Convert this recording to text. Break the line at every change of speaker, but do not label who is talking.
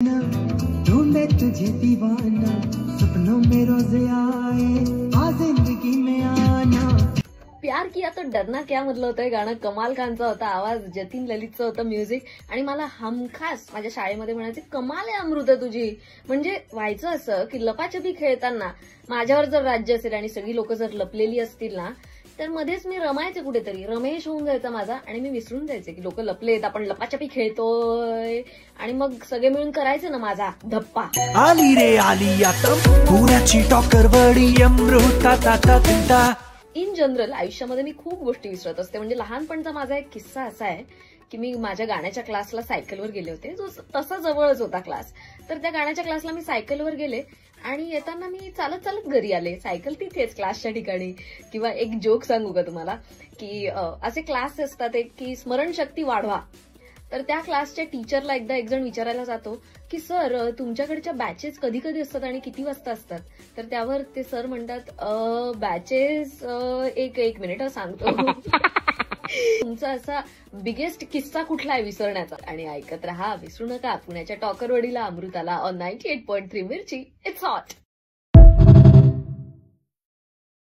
ढूंढे तुझे दीवाना, सपनों में रोज आए, आ जिंदगी में आना।
प्यार किया तो डरना क्या मधलं होतं हे गाणं कमाल खानचा होता, आवाज जतीन ललितचं होतं म्युझिक. आणि मला हमखास माझ्या शाळेमध्ये म्हणायचे कमाल आहे अमृता तुझी. म्हणजे व्हायचं असं की लपाछपी खेळताना माझ्यावर जर राज्य असेल आणि सगळी लोक जर लपलेली असतील ना, तर मध्येच मी रमायचे कुठेतरी, रमेश होऊन जायचा माझा आणि मी विसरून जायचे की लोक लपलेत, आपण लपाछपी खेळतोय. आणि मग सगळे मिळून करायचं ना माझा धप्पा.
आली रे आली आता पुण्याची टॉकर वडी अमृता ताता तिंटा.
इन जनरल आयुष्यामध्ये मी खूप गोष्टी विसरत असते. म्हणजे लहानपणचा माझा एक किस्सा असा आहे की मी माझ्या गाण्याच्या क्लासला सायकलवर गेले होते, जो तसा जवळच होता क्लास. तर त्या गाण्याच्या क्लासला मी सायकलवर गेले आणि येताना मी चालत चालत घरी आले, सायकल तिथेच क्लासच्या ठिकाणी. किंवा एक जोक सांगू का तुम्हाला की असे क्लास असतात एक की स्मरणशक्ती वाढवा. तर त्या क्लासच्या टीचरला एकदा एक जण विचारायला जातो की सर तुमच्याकडच्या बॅचेस कधी कधी असतात आणि किती वाजता असतात. तर त्यावर ते सर म्हणतात बॅचेस एक मिनिट सांगतो. तुमचा असा बिगेस्ट किस्सा कुठला आहे विसरण्याचा. आणि ऐकत रहा, विसरू नका पुण्याच्या टॉकरवडीला अमृताला ऑन 98.3 मिरची. It's hot.